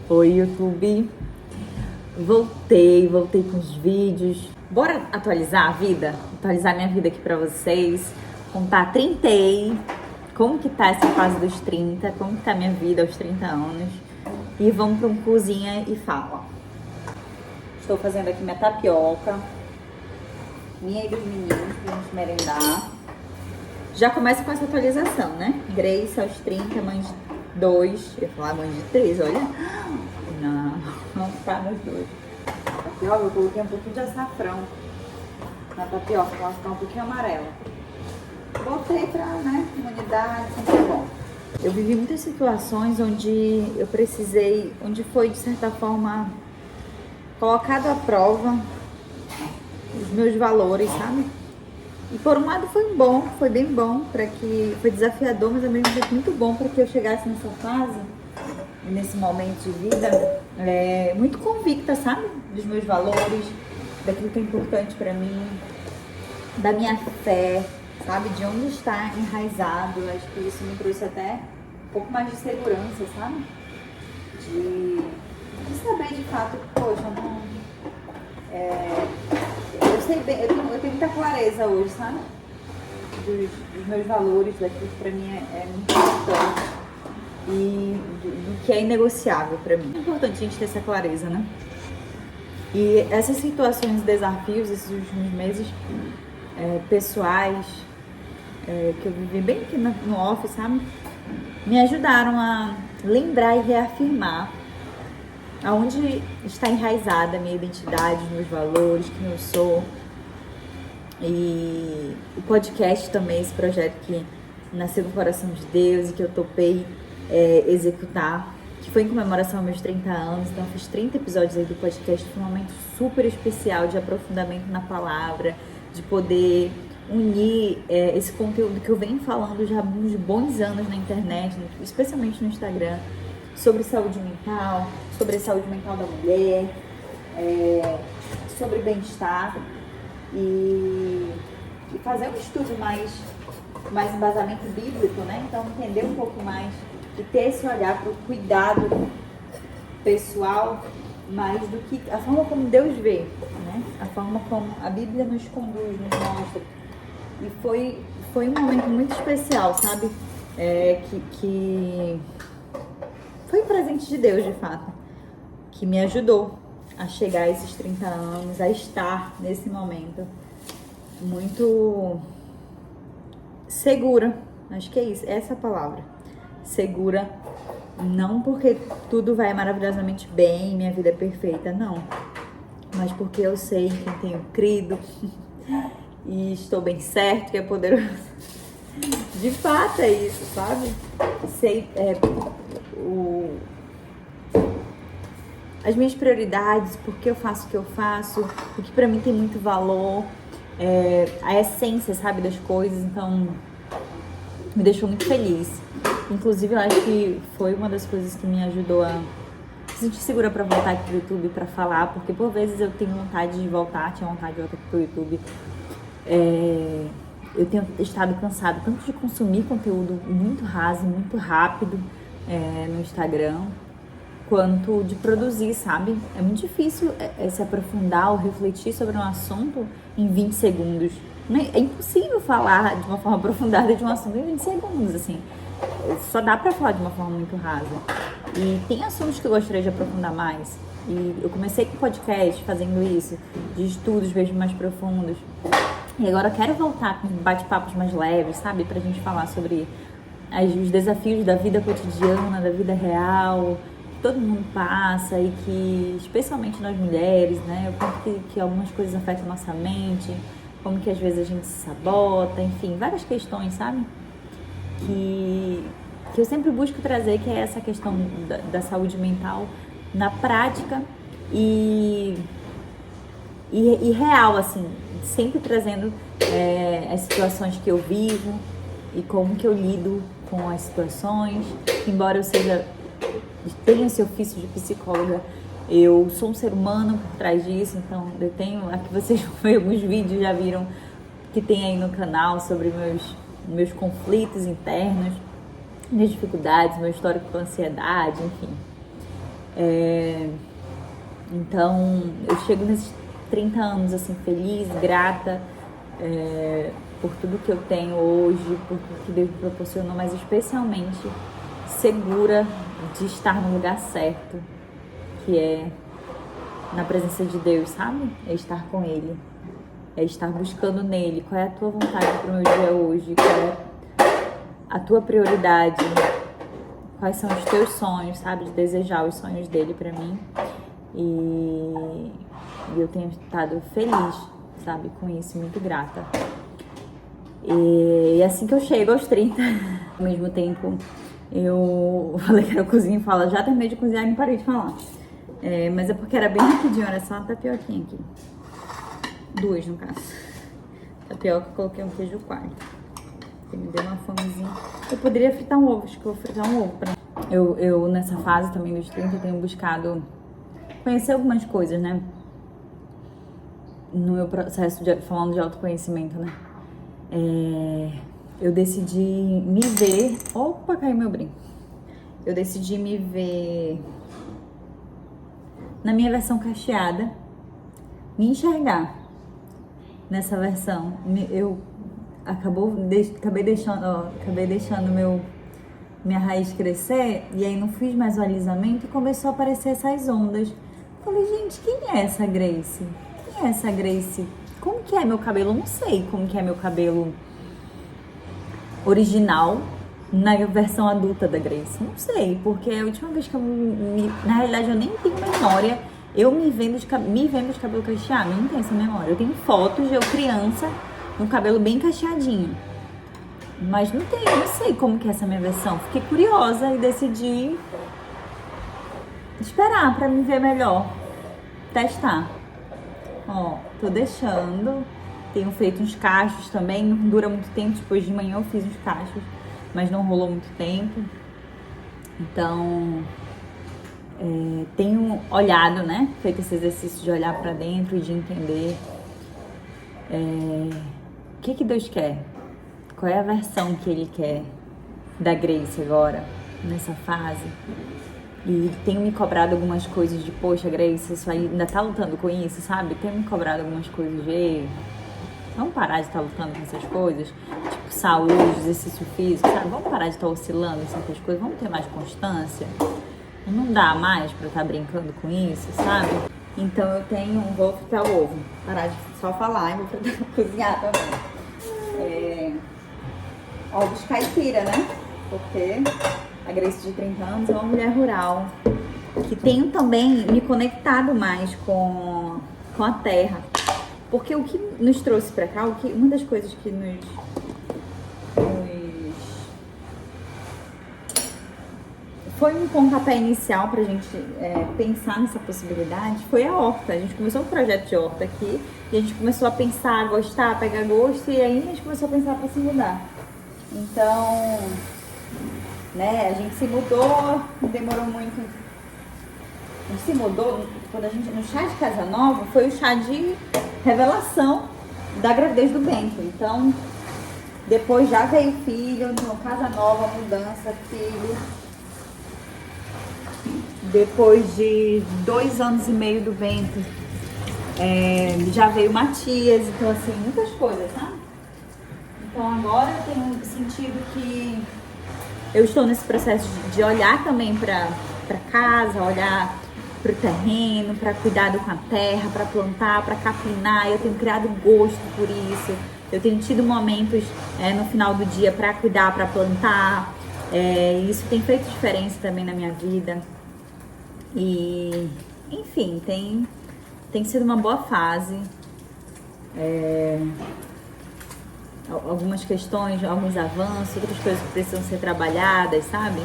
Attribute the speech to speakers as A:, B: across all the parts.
A: Oi, YouTube. Voltei com os vídeos. Bora atualizar a vida? Atualizar minha vida aqui pra vocês. Contar 30, como que tá essa fase dos 30, como que tá minha vida aos 30 anos. E vamos pra um cozinha e fala. Estou fazendo aqui minha tapioca. Minha e dos meninos pra gente merendar. Já começa com essa atualização, né? Grace aos 30, mãe de 2. Eu ia falar mãe de 3, olha. Não tá nos dois. Aqui, ó, eu coloquei um pouquinho de açafrão na tapioca, pra ela ficar um pouquinho amarela. Botei pra, né, imunidade, sempre é bom. Eu vivi muitas situações onde eu precisei, onde foi, de certa forma, colocado à prova os meus valores, sabe? E por um lado foi bom, foi bem bom, foi desafiador, mas ao mesmo tempo muito bom para que eu chegasse nessa fase, nesse momento de vida, muito convicta, sabe? Dos meus valores, daquilo que é importante para mim, da minha fé, sabe? De onde está enraizado. Acho que isso me trouxe até um pouco mais de segurança, sabe? De saber de fato que, poxa, não. Eu sei bem, eu tenho muita clareza hoje, sabe? Dos meus valores, daquilo que pra mim é muito importante e do que é inegociável pra mim. É importante a gente ter essa clareza, né? E essas situações, desafios, esses últimos meses pessoais, que eu vivi bem aqui no off, sabe? Me ajudaram a lembrar e reafirmar aonde está enraizada a minha identidade, os meus valores, quem eu sou. E o podcast também, esse projeto que nasceu do coração de Deus e que eu topei executar, que foi em comemoração aos meus 30 anos. Então eu fiz 30 episódios aí do podcast, foi um momento super especial de aprofundamento na palavra, de poder unir esse conteúdo que eu venho falando já há uns bons anos na internet, especialmente no Instagram, sobre saúde mental, sobre a saúde mental da mulher, sobre bem-estar e fazer um estudo mais embasamento bíblico, né? Então entender um pouco mais e ter esse olhar para o cuidado pessoal mais do que a forma como Deus vê, né? A forma como a Bíblia nos conduz, nos mostra. E foi um momento muito especial, sabe? Que foi um presente de Deus, de fato, que me ajudou a chegar a esses 30 anos, a estar nesse momento muito segura. Acho que é isso, essa é a palavra. Segura, não porque tudo vai maravilhosamente bem, minha vida é perfeita, não. Mas porque eu sei em quem tenho crido e estou bem certo, que é poderoso. De fato é isso, sabe? Sei as minhas prioridades, por que eu faço o que eu faço, o que pra mim tem muito valor, a essência, sabe, das coisas. Então me deixou muito feliz. Inclusive eu acho que foi uma das coisas que me ajudou a me sentir segura pra voltar aqui pro YouTube pra falar, porque por vezes eu tenho vontade de voltar, tinha vontade de voltar aqui pro YouTube. Eu tenho estado cansada tanto de consumir conteúdo muito raso, muito rápido no Instagram, quanto de produzir, sabe? É muito difícil se aprofundar ou refletir sobre um assunto em 20 segundos. É impossível falar de uma forma aprofundada de um assunto em 20 segundos, assim. Só dá pra falar de uma forma muito rasa. E tem assuntos que eu gostaria de aprofundar mais. E eu comecei com podcast fazendo isso, de estudos mesmo mais profundos. E agora eu quero voltar com bate-papos mais leves, sabe? Pra gente falar sobre os desafios da vida cotidiana, da vida real, que todo mundo passa e que, especialmente nós mulheres, né? O quanto que algumas coisas afetam a nossa mente, como que às vezes a gente se sabota, enfim, várias questões, sabe? Que eu sempre busco trazer, que é essa questão da saúde mental na prática e real, assim, sempre trazendo as situações que eu vivo e como que eu lido com as situações. Embora eu tenha esse ofício de psicóloga, eu sou um ser humano por trás disso. Então eu tenho, aqui vocês vão ver alguns vídeos, já viram que tem aí no canal sobre meus conflitos internos, minhas dificuldades, meu histórico com ansiedade, enfim. Então, eu chego nesses 30 anos, assim, feliz, grata, por tudo que eu tenho hoje, por tudo que Deus me proporcionou, mas especialmente segura de estar no lugar certo, que é na presença de Deus, sabe? É estar com Ele, é estar buscando nele. Qual é a tua vontade para o meu dia hoje? Qual é a tua prioridade? Quais são os teus sonhos, sabe? De desejar os sonhos dele para mim. E eu tenho estado feliz, sabe? Com isso, muito grata. E assim que eu chego aos 30, ao mesmo tempo, eu falei que era cozinha e fala, já terminei de cozinhar e não parei de falar. Mas é porque era bem rapidinho, era só uma tapioquinha aqui. 2 no caso. Tapioca, coloquei um queijo coalho. Que me deu uma fomezinha. Eu poderia fritar um ovo, acho que eu vou fritar um ovo. Eu nessa fase também dos 30, tenho buscado conhecer algumas coisas, né? No meu processo falando de autoconhecimento, né? Eu decidi me ver... Opa, caiu meu brinco. Eu decidi me ver na minha versão cacheada, me enxergar nessa versão. Eu acabei deixando minha raiz crescer, e aí não fiz mais o alisamento e começou a aparecer essas ondas. Falei, gente, quem é essa Grace? Quem é essa Grace? Como que é meu cabelo? Eu não sei como que é meu cabelo original na versão adulta da Grace. Não sei, porque a última vez que na realidade eu nem tenho memória, eu me vendo de cabelo cacheado, eu não tenho essa memória. Eu tenho fotos de eu criança com o cabelo bem cacheadinho, mas não sei como que é essa minha versão. Fiquei curiosa e decidi esperar pra me ver melhor, testar. Ó, tô deixando. Tenho feito uns cachos também, não dura muito tempo. Depois de manhã eu fiz uns cachos, mas não rolou muito tempo. Então, tenho olhado, né? Feito esse exercício de olhar pra dentro e de entender o que Deus quer. Qual é a versão que Ele quer da Grace agora, nessa fase. E tenho me cobrado algumas coisas de, poxa, Grace, você ainda tá lutando com isso, sabe? Tenho me cobrado algumas coisas de, vamos parar de estar lutando com essas coisas, tipo saúde, exercício físico, sabe? Vamos parar de estar oscilando em certas coisas, vamos ter mais constância. Não dá mais pra estar brincando com isso, sabe? Então vou fritar o ovo, parar de só falar e vou cozinhar também. Ovos caipira, né? Porque a Grace de 30 anos é uma mulher rural, que tenho também me conectado mais com a terra. Porque o que nos trouxe pra cá, uma das coisas que foi um pontapé inicial pra gente pensar nessa possibilidade, foi a horta. A gente começou um projeto de horta aqui, e a gente começou a pensar, a gostar, a pegar gosto, e aí a gente começou a pensar pra se mudar. Então, né, a gente se mudou, demorou muito. A gente se mudou, no chá de casa nova, foi o chá de revelação da gravidez do Bento. Então, depois já veio o filho, então, casa nova, mudança, filho. Depois de 2 anos e meio do Bento, já veio o Matias, então assim, muitas coisas, sabe? Então agora eu tenho sentido que eu estou nesse processo de olhar também para casa, olhar para o terreno, para cuidado com a terra, para plantar, para capinar. Eu tenho criado gosto por isso. Eu tenho tido momentos no final do dia para cuidar, para plantar. Isso tem feito diferença também na minha vida. E, enfim, tem sido uma boa fase. Algumas questões, alguns avanços, outras coisas que precisam ser trabalhadas, sabe?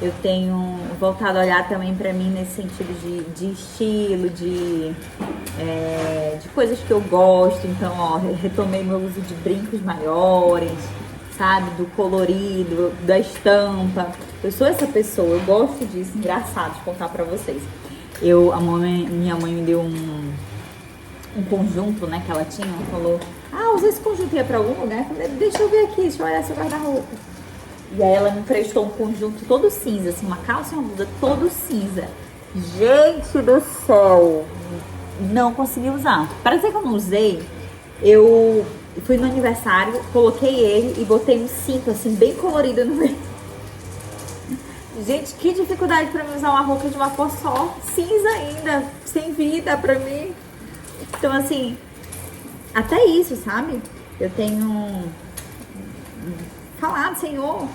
A: Eu tenho voltado a olhar também pra mim nesse sentido de estilo, de coisas que eu gosto. Então, ó, retomei meu uso de brincos maiores, sabe? Do colorido, da estampa. Eu sou essa pessoa, eu gosto disso. Engraçado de contar pra vocês. Minha mãe me deu um conjunto, né, que ela tinha. Ela falou, usa esse conjunto, ia pra algum lugar? Eu falei, deixa eu ver aqui, deixa eu olhar seu guarda-roupa. E aí ela me emprestou um conjunto todo cinza, assim, uma calça e uma blusa todo cinza. Gente do céu, não consegui usar. Para dizer que eu não usei, eu fui no aniversário, coloquei ele e botei um cinto assim, bem colorido no meio. Gente, que dificuldade pra mim usar uma roupa de uma cor só, cinza ainda, sem vida pra mim. Então, assim, até isso, sabe? Eu tenho falado, Senhor,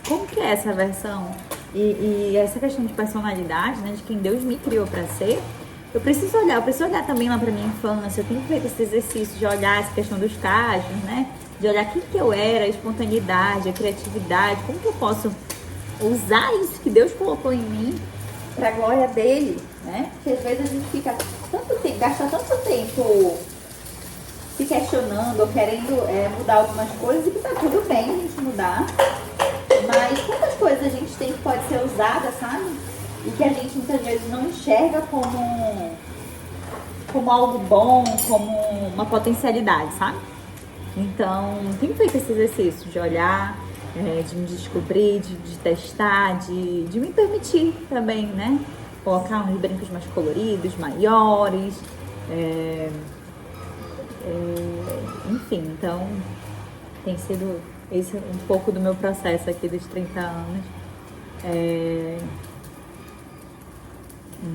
A: como que é essa versão? E essa questão de personalidade, né, de quem Deus me criou pra ser, eu preciso olhar também lá pra minha infância, eu tenho feito esse exercício de olhar essa questão dos estágios, né? De olhar quem que eu era, a espontaneidade, a criatividade, como que eu posso usar isso que Deus colocou em mim para a glória dele, né? Porque às vezes a gente fica tanto tempo, gasta tanto tempo se questionando ou querendo mudar algumas coisas e que tá tudo bem a gente mudar, mas quantas coisas a gente tem que pode ser usada, sabe? E que a gente muitas vezes não enxerga como algo bom, como uma potencialidade, sabe? Então, tenho feito esse exercício de olhar, de me descobrir, de testar, de me permitir também, né? Colocar uns brincos mais coloridos, maiores, enfim, então tem sido esse um pouco do meu processo aqui dos 30 anos.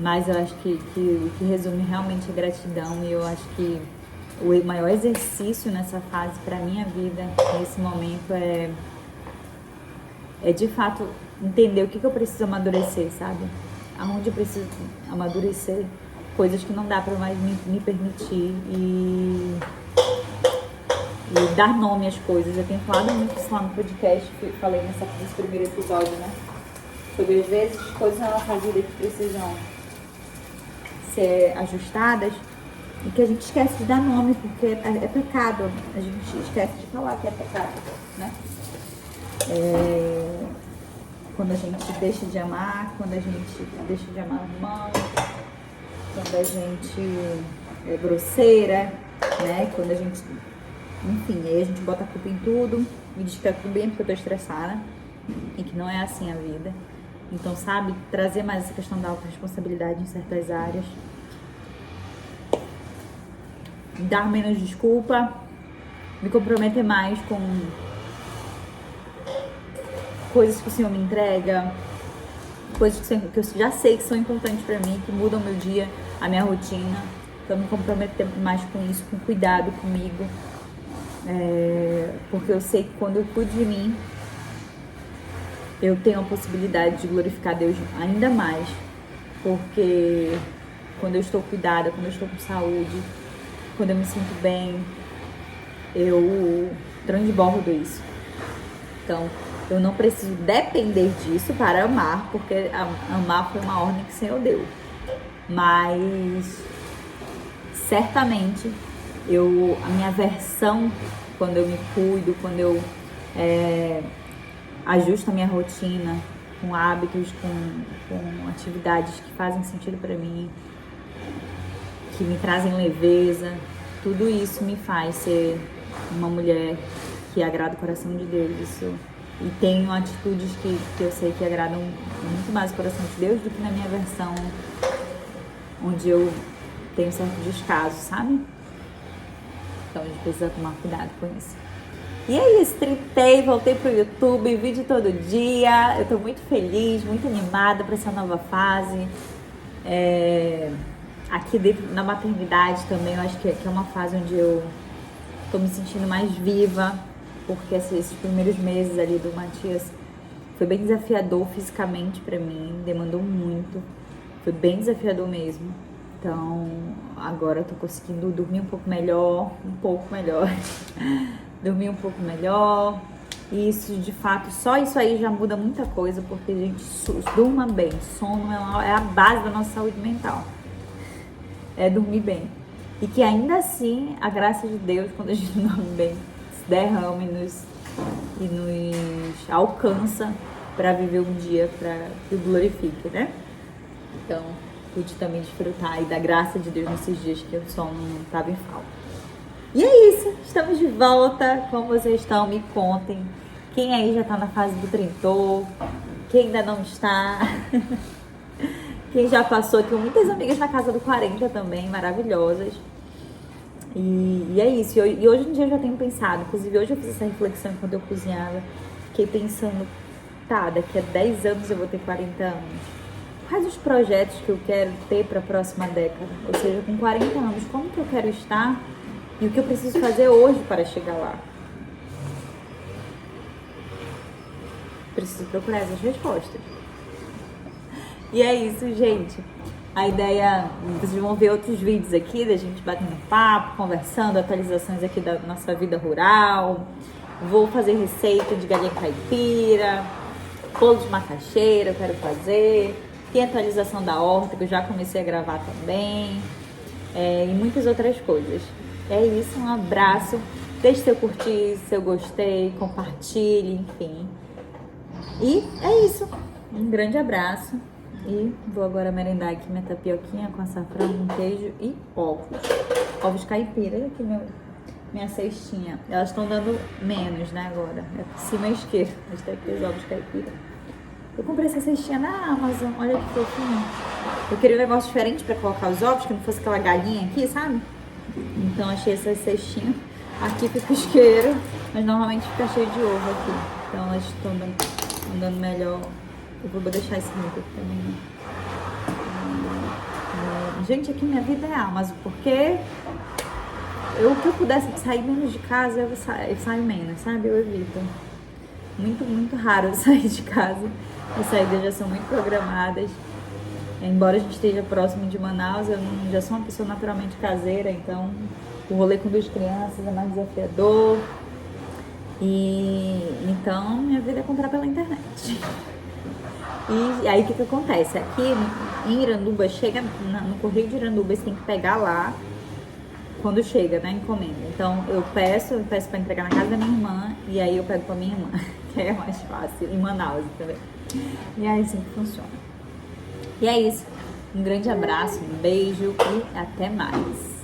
A: Mas eu acho que o que resume realmente a gratidão, e eu acho que o maior exercício nessa fase para minha vida, nesse momento, é de fato entender o que eu preciso amadurecer, sabe? Aonde eu preciso amadurecer, coisas que não dá para mais me permitir e dar nome às coisas. Eu tenho falado muito isso lá no podcast, que eu falei nesse primeiro episódio, né? Sobre às vezes coisas na nossa vida que precisam ser ajustadas e que a gente esquece de dar nome, porque é pecado. A gente esquece de falar que é pecado, né? Quando a gente deixa de amar, quando a gente deixa de amar o irmão, quando a gente é grosseira, né? Quando a gente... Enfim, aí a gente bota a culpa em tudo e diz que tá tudo bem porque eu tô estressada e que não é assim a vida. Então, sabe, trazer mais essa questão da autorresponsabilidade em certas áreas. Dar menos desculpa, me comprometer mais com coisas que o Senhor me entrega, coisas que eu já sei que são importantes pra mim, que mudam meu dia, a minha rotina. Então, me comprometer mais com isso, com cuidado comigo. Porque eu sei que quando eu cuido de mim, eu tenho a possibilidade de glorificar Deus ainda mais. Porque quando eu estou cuidada, quando eu estou com saúde, quando eu me sinto bem, eu transbordo isso. Então, eu não preciso depender disso para amar, porque amar foi uma ordem que o Senhor deu. Mas, certamente, a minha versão, quando eu me cuido, quando eu ajusto a minha rotina com hábitos, com atividades que fazem sentido para mim, que me trazem leveza, tudo isso me faz ser uma mulher que agrada o coração de Deus. E tenho atitudes que eu sei que agradam muito mais o coração de Deus do que na minha versão, onde eu tenho certo descaso, sabe? Então a gente precisa tomar cuidado com isso. E é isso, tritei, voltei pro YouTube, vídeo todo dia. Eu tô muito feliz, muito animada para essa nova fase. Aqui dentro, na maternidade também, eu acho que é uma fase onde eu tô me sentindo mais viva, porque esses primeiros meses ali do Matias foi bem desafiador fisicamente pra mim, demandou muito, foi bem desafiador mesmo. Então, agora eu tô conseguindo dormir um pouco melhor, dormir um pouco melhor. E isso, de fato, só isso aí já muda muita coisa, porque a gente durma bem. Sono é a base da nossa saúde mental. É dormir bem. E que ainda assim, a graça de Deus, quando a gente dorme bem, se derrama e nos alcança para viver um dia que o glorifique, né? Então, pude também desfrutar aí da graça de Deus nesses dias que o sono não estava em falta. E é isso, estamos de volta. Como vocês estão? Me contem. Quem aí já tá na fase do trintou? quem ainda não está, quem já passou. Tenho muitas amigas na casa do 40 também, maravilhosas. E é isso. E hoje em dia eu já tenho pensado, inclusive hoje eu fiz essa reflexão quando eu cozinhava. Fiquei pensando, tá, daqui a 10 anos eu vou ter 40 anos. Quais os projetos que eu quero ter para a próxima década? Ou seja, com 40 anos, como que eu quero estar e o que eu preciso fazer hoje para chegar lá? Preciso procurar essas respostas. E é isso, gente. A ideia, vocês vão ver outros vídeos aqui da gente batendo papo, conversando, atualizações aqui da nossa vida rural. Vou fazer receita de galinha caipira, bolo de macaxeira eu quero fazer. Tem atualização da horta que eu já comecei a gravar também. E muitas outras coisas. É isso, um abraço. Deixe seu curtir, seu gostei, compartilhe, enfim. E é isso. Um grande abraço. E vou agora merendar aqui minha tapioquinha com açafrão, queijo e ovos. Ovos caipira, aqui minha cestinha. Elas estão dando menos, né, agora. É por cima à esquerda. Mas tá aqui os ovos caipira. Eu comprei essa cestinha na Amazon. Olha que fofinho. Eu queria um negócio diferente pra colocar os ovos, que não fosse aquela galinha aqui, sabe? Então achei essa cestinha. Aqui fica o isqueiro, mas normalmente fica cheio de ovo aqui. Então elas estão dando melhor. Eu vou deixar esse link aqui também. Gente, aqui minha vida é Amazon, porque o que eu pudesse sair menos de casa, eu saio menos, sabe? Eu evito. Muito, muito raro eu sair de casa. As saídas já são muito programadas. Embora a gente esteja próximo de Manaus, eu já sou uma pessoa naturalmente caseira, então o rolê com duas crianças é mais desafiador. E então minha vida é comprar pela internet. E aí o que acontece? Aqui em Iranduba, chega no Correio de Iranduba, você tem que pegar lá quando chega, né? Encomenda. Então eu peço pra entregar na casa da minha irmã e aí eu pego pra minha irmã, que é mais fácil, em Manaus também. E é assim que funciona. E é isso. Um grande abraço, um beijo e até mais.